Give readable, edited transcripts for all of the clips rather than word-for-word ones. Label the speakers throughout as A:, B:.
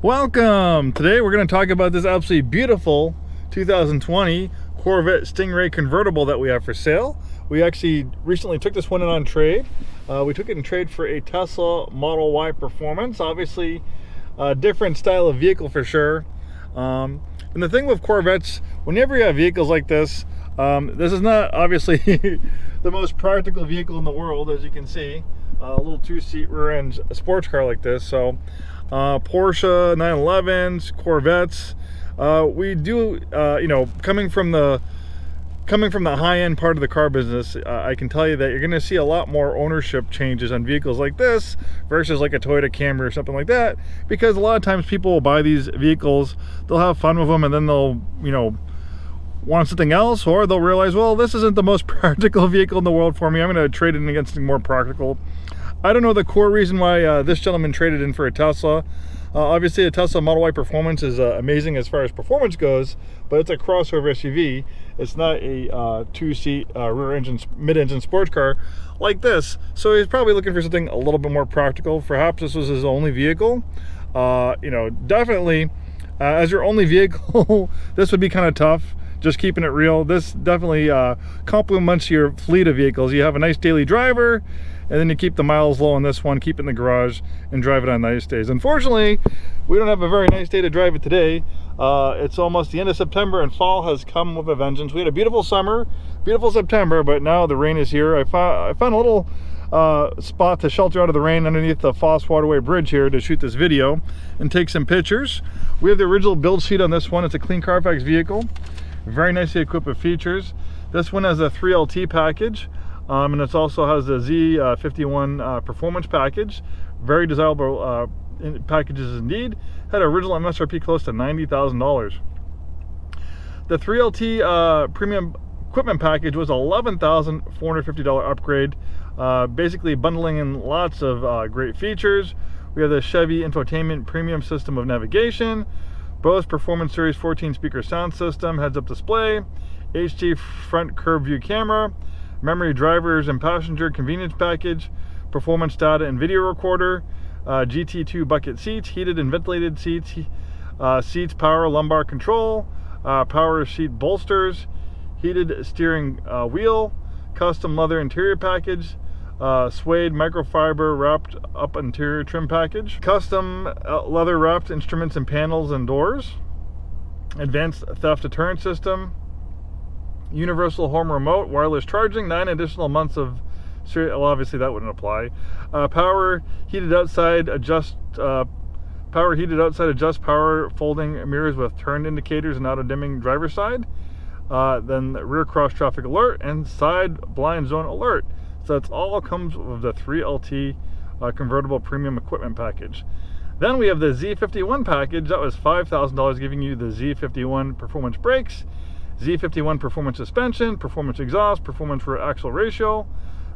A: Welcome! Today we're going to talk about this absolutely beautiful 2020 Corvette Stingray convertible that we have for sale. We actually recently took this one in on trade. We took it in trade for a Tesla Model Y Performance. Obviously a different style of vehicle for sure. And the thing with Corvettes, whenever you have vehicles like this is not obviously the most practical vehicle in the world, as you can see. A little two-seat rear-end sports car like this. So Porsche 911s, Corvettes, we do coming from the high-end part of the car business, I can tell you that you're going to see a lot more ownership changes on vehicles like this versus like a Toyota Camry or something like that, because a lot of times people will buy these vehicles, they'll have fun with them, and then they'll want something else, or they'll realize, well, this isn't the most practical vehicle in the world for me, I'm going to trade it in against something more practical. I don't know the core reason why this gentleman traded in for a Tesla. Obviously a Tesla Model Y Performance is amazing as far as performance goes, but it's a crossover SUV. It's not a two-seat mid-engine sports car like this. So he's probably looking for something a little bit more practical. Perhaps this was his only vehicle. Definitely as your only vehicle, this would be kind of tough. Just keeping it real. This definitely complements your fleet of vehicles. You have a nice daily driver, and then you keep the miles low on this one, keep it in the garage, and drive it on nice days. Unfortunately, we don't have a very nice day to drive it today. It's almost the end of September, and fall has come with a vengeance. We had a beautiful summer, beautiful September, but now the rain is here. I found a little spot to shelter out of the rain underneath the Foss Waterway Bridge here to shoot this video and take some pictures. We have the original build sheet on this one. It's a clean Carfax vehicle. Very nicely equipped with features. This one has a 3LT package, and it also has the Z51 performance package. Very desirable packages indeed. Had an original MSRP close to $90,000. The 3LT premium equipment package was $11,450 upgrade, basically bundling in lots of great features. We have the Chevy infotainment premium system of navigation, Bose Performance Series 14 speaker sound system, heads-up display, HD front curve view camera, memory drivers and passenger convenience package, performance data and video recorder, GT2 bucket seats, heated and ventilated seats, seats power lumbar control, power seat bolsters, heated steering wheel, custom leather interior package, suede microfiber wrapped up interior trim package, custom leather wrapped instruments and panels and doors, advanced theft deterrent system, universal home remote, wireless charging, 9 additional months of well, obviously that wouldn't apply, power heated outside adjust power folding mirrors with turn indicators and auto dimming driver's side, then rear cross traffic alert and side blind zone alert. So that's all comes with the 3LT convertible premium equipment package. Then we have the Z51 package. That was $5,000, giving you the Z51 performance brakes, Z51 performance suspension, performance exhaust, performance rear axle ratio,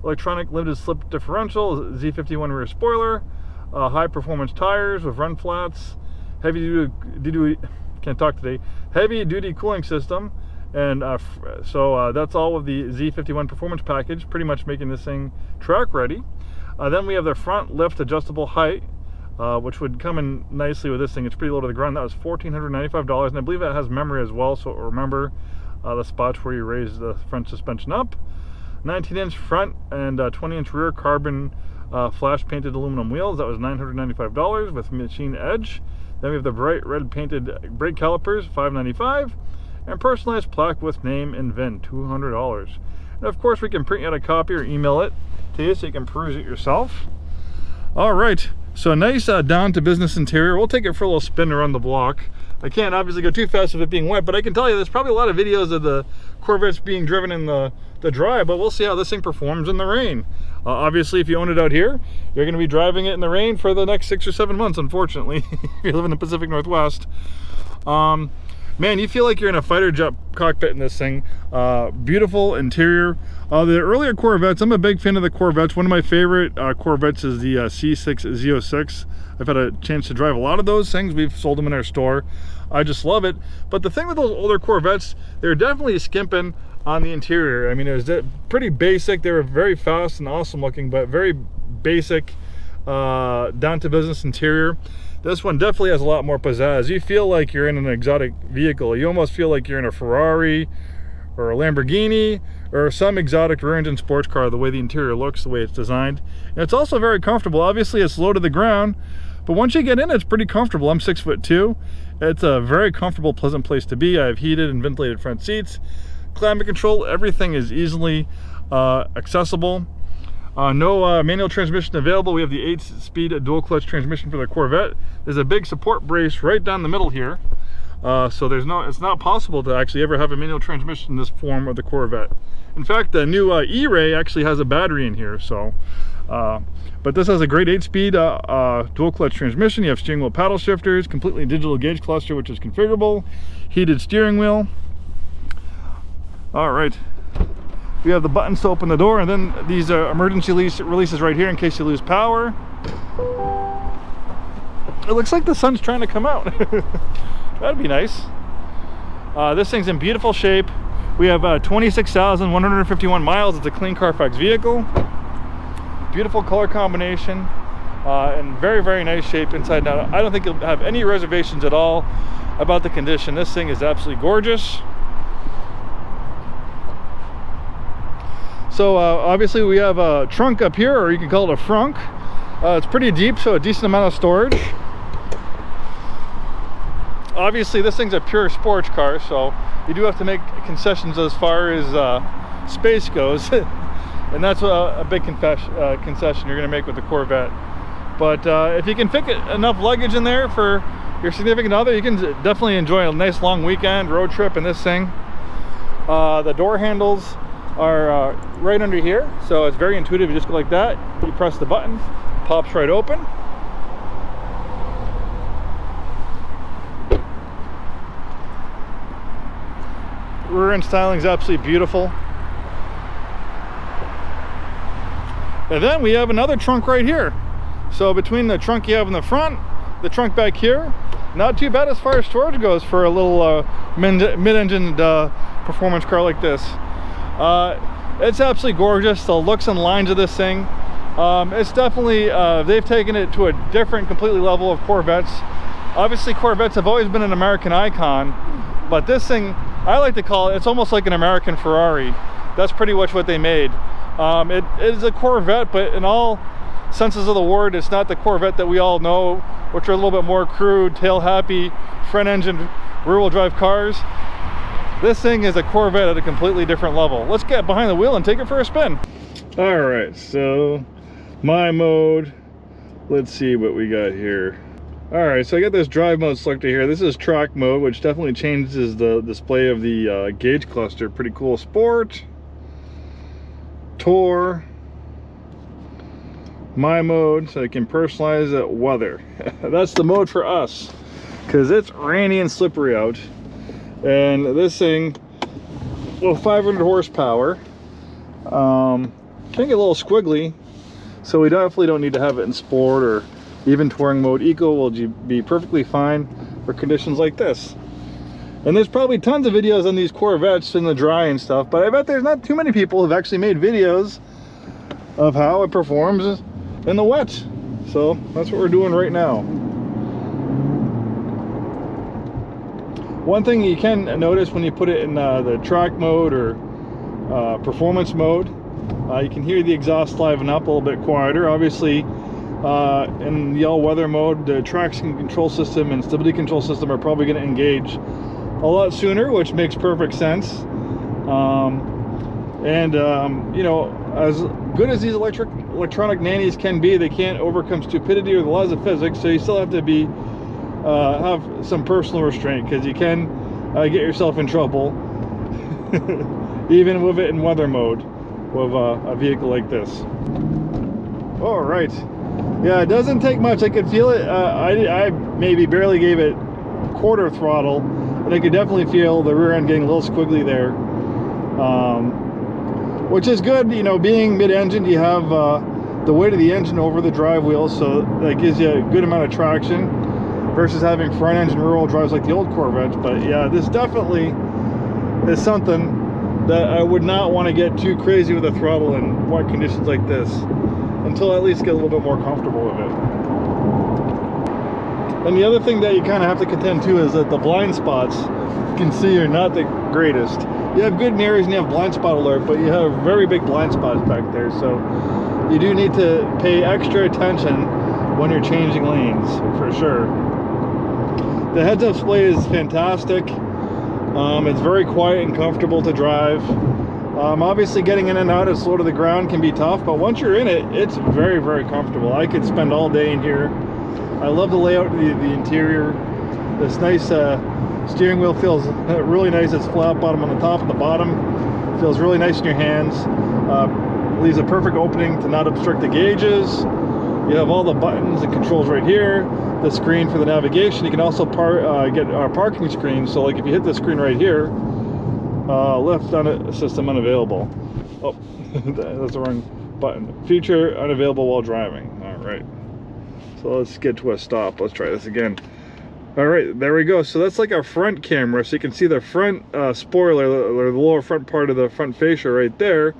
A: electronic limited slip differential, Z51 rear spoiler, high performance tires with run flats, heavy duty cooling system. And so that's all of the Z51 performance package, pretty much making this thing track ready. Then we have the front lift adjustable height, which would come in nicely with this thing. It's pretty low to the ground. That was $1,495, and I believe it has memory as well, so remember the spots where you raise the front suspension up. 19-inch front and 20-inch rear carbon flash painted aluminum wheels. That was $995 with machine edge. Then we have the bright red painted brake calipers, $595. And personalized plaque with name and VIN, $200. And of course we can print out a copy or email it to you so you can peruse it yourself. All right, so nice down to business interior. We'll take it for a little spin around the block. I can't obviously go too fast with it being wet, but I can tell you there's probably a lot of videos of the Corvettes being driven in the dry, but we'll see how this thing performs in the rain. Obviously, if you own it out here, you're going to be driving it in the rain for the next 6 or 7 months, unfortunately, if you live in the Pacific Northwest. Man, you feel like you're in a fighter jet cockpit in this thing. Beautiful interior. The earlier Corvettes, I'm a big fan of the Corvettes. One of my favorite Corvettes is the C6 Z06. I've had a chance to drive a lot of those things. We've sold them in our store. I just love it. But the thing with those older Corvettes, they're definitely skimping on the interior. I mean, it was pretty basic. They were very fast and awesome looking, but very basic, down to business interior. This one definitely has a lot more pizzazz. You feel like you're in an exotic vehicle. You almost feel like you're in a Ferrari or a Lamborghini or some exotic rear engine sports car, the way the interior looks, the way it's designed. And it's also very comfortable. Obviously it's low to the ground, but once you get in, it's pretty comfortable. I'm 6'2". It's a very comfortable, pleasant place to be. I have heated and ventilated front seats, climate control, everything is easily accessible. No manual transmission available. We have the 8-speed dual clutch transmission for the Corvette. There's a big support brace right down the middle here. So it's not possible to actually ever have a manual transmission in this form of the Corvette. In fact, the new E-Ray actually has a battery in here. So, but this has a great 8-speed dual clutch transmission. You have steering wheel paddle shifters, completely digital gauge cluster, which is configurable, heated steering wheel. All right. We have the buttons to open the door, and then these emergency releases right here in case you lose power. It looks like the sun's trying to come out. That'd be nice. This thing's in beautiful shape. We have 26,151 miles. It's a clean Carfax vehicle. Beautiful color combination, and very, very nice shape inside and out. I don't think you'll have any reservations at all about the condition. This thing is absolutely gorgeous. So obviously we have a trunk up here, or you can call it a frunk. It's pretty deep, so a decent amount of storage. Obviously this thing's a pure sports car, so you do have to make concessions as far as space goes. And that's a big concession you're going to make with the Corvette. But if you can fit enough luggage in there for your significant other, you can definitely enjoy a nice long weekend road trip in this thing. The door handles are right under here, so it's very intuitive. You just go like that, you press the button, pops right open. Rear end styling is absolutely beautiful. And then we have another trunk right here. So between the trunk you have in the front, the trunk back here, not too bad as far as storage goes for a little mid-engine performance car like this. It's absolutely gorgeous. The looks and lines of this thing, it's definitely they've taken it to a different completely level of Corvettes. Obviously Corvettes have always been an American icon, but this thing, I like to call it, it's almost like an American Ferrari. That's pretty much what they made. It is a Corvette, but in all senses of the word, it's not the Corvette that we all know, which are a little bit more crude, tail happy, front engine, rear wheel drive cars. This thing is a Corvette at a completely different level. Let's get behind the wheel and take it for a spin. All right, so my mode, let's see what we got here. All right, so I got this drive mode selected here. This is track mode, which definitely changes the display of the gauge cluster. Pretty cool. Sport, Tour, my mode, so I can personalize it. Weather. That's the mode for us, because it's rainy and slippery out. And this thing, well, 500 horsepower, can get a little squiggly, so we definitely don't need to have it in sport or even touring mode. Eco will be perfectly fine for conditions like this. And there's probably tons of videos on these Corvettes in the dry and stuff, but I bet there's not too many people who've actually made videos of how it performs in the wet. So that's what we're doing right now. One thing you can notice when you put it in the track mode or performance mode, you can hear the exhaust liven up a little bit quieter. Obviously, in the all-weather mode, the traction control system and stability control system are probably going to engage a lot sooner, which makes perfect sense. You know, as good as these electronic nannies can be, they can't overcome stupidity or the laws of physics, so you still have to be have some personal restraint, because you can get yourself in trouble even with it in weather mode with a vehicle like this. All right, yeah, it doesn't take much. I could feel it. I maybe barely gave it quarter throttle, and I could definitely feel the rear end getting a little squiggly there, which is good. You know, being mid-engine, you have the weight of the engine over the drive wheels, so that gives you a good amount of traction versus having front engine rear wheel drives like the old Corvettes. But yeah, this definitely is something that I would not want to get too crazy with the throttle in wet conditions like this until I at least get a little bit more comfortable with it. And the other thing that you kind of have to contend too is that the blind spots, you can see, are not the greatest. You have good mirrors and you have blind spot alert, but you have very big blind spots back there, so you do need to pay extra attention when you're changing lanes, for sure. The heads-up display is fantastic. It's very quiet and comfortable to drive. Obviously getting in and out of slow to the ground can be tough, but once you're in it, it's very, very comfortable. I could spend all day in here. I love the layout of the interior. This nice steering wheel feels really nice. It's flat bottom on the top and the bottom. Feels really nice in your hands. Leaves a perfect opening to not obstruct the gauges. You have all the buttons and controls right here. The screen for the navigation. You can also get our parking screen. So like if you hit the screen right here, left on system unavailable. Oh, that's the wrong button. Feature unavailable while driving. All right. So let's get to a stop. Let's try this again. All right, there we go. So that's like a front camera. So you can see the front spoiler, or the lower front part of the front fascia right there.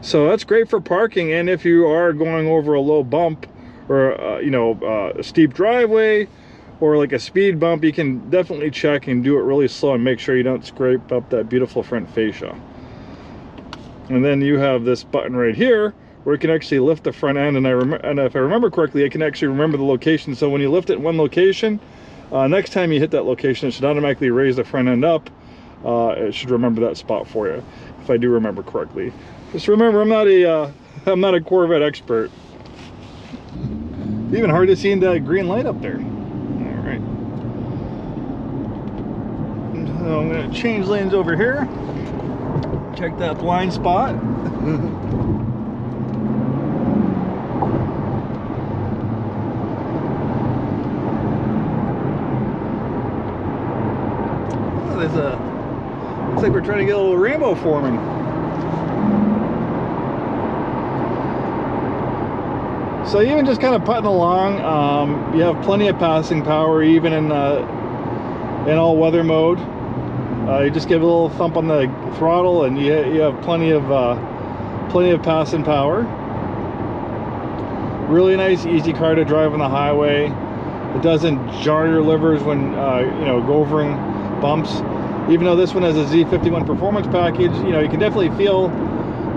A: So that's great for parking. And if you are going over a low bump or, a steep driveway or like a speed bump, you can definitely check and do it really slow and make sure you don't scrape up that beautiful front fascia. And then you have this button right here where you can actually lift the front end, and if I remember correctly, I can actually remember the location. So when you lift it in one location, next time you hit that location, it should automatically raise the front end up. It should remember that spot for you, if I do remember correctly. Just remember, I'm not a Corvette expert. It's even hard to see that green light up there. All right. So I'm going to change lanes over here. Check that blind spot. Looks like we're trying to get a little rainbow forming. So even just kind of putting along, you have plenty of passing power even in all weather mode. You just give a little thump on the throttle and you have plenty of passing power. Really nice, easy car to drive on the highway. It doesn't jar your livers when go over bumps. Even though this one has a Z51 performance package, you can definitely feel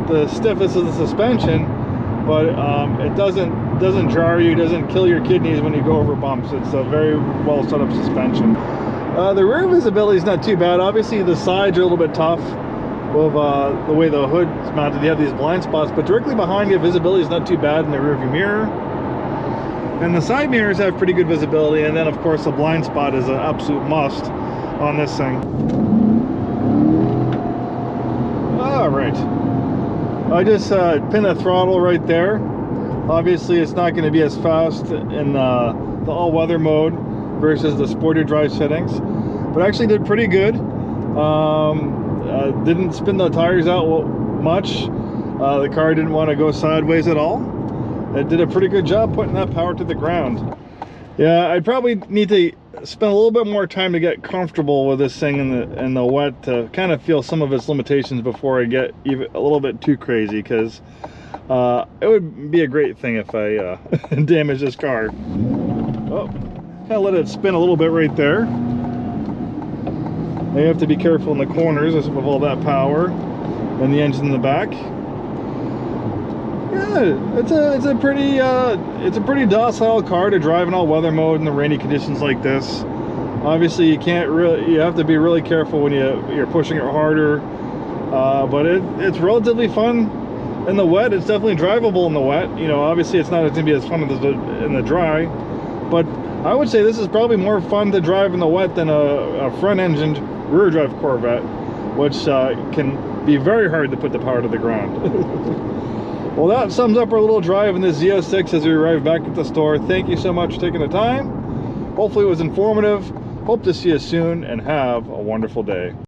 A: the stiffness of the suspension, but it doesn't jar you, doesn't kill your kidneys when you go over bumps. It's a very well set up suspension. The rear visibility is not too bad. Obviously the sides are a little bit tough with the way the hood's mounted. You have these blind spots, but directly behind you, visibility is not too bad in the rear view mirror. And the side mirrors have pretty good visibility, and then of course the blind spot is an absolute must on this thing. All right, I just pinned the throttle right there. Obviously it's not going to be as fast in the all-weather mode versus the sporty drive settings, but actually did pretty good. Didn't spin the tires out much. The car didn't want to go sideways at all. It did a pretty good job putting that power to the ground. Yeah, I'd probably need to spend a little bit more time to get comfortable with this thing in the wet to kind of feel some of its limitations before I get even a little bit too crazy, because it would be a great thing if I damage this car. Oh, kind of let it spin a little bit right there. Now you have to be careful in the corners with all that power and the engine in the back. Yeah, it's a pretty docile car to drive in all weather mode in the rainy conditions like this. Obviously you have to be really careful when you're pushing it harder, but it's relatively fun in the wet. It's definitely drivable in the wet. Obviously it's not going to be as fun as in the dry, but I would say this is probably more fun to drive in the wet than a front-engined rear-drive Corvette, which can be very hard to put the power to the ground. Well, that sums up our little drive in this Z06 as we arrive back at the store. Thank you so much for taking the time. Hopefully it was informative. Hope to see you soon, and have a wonderful day.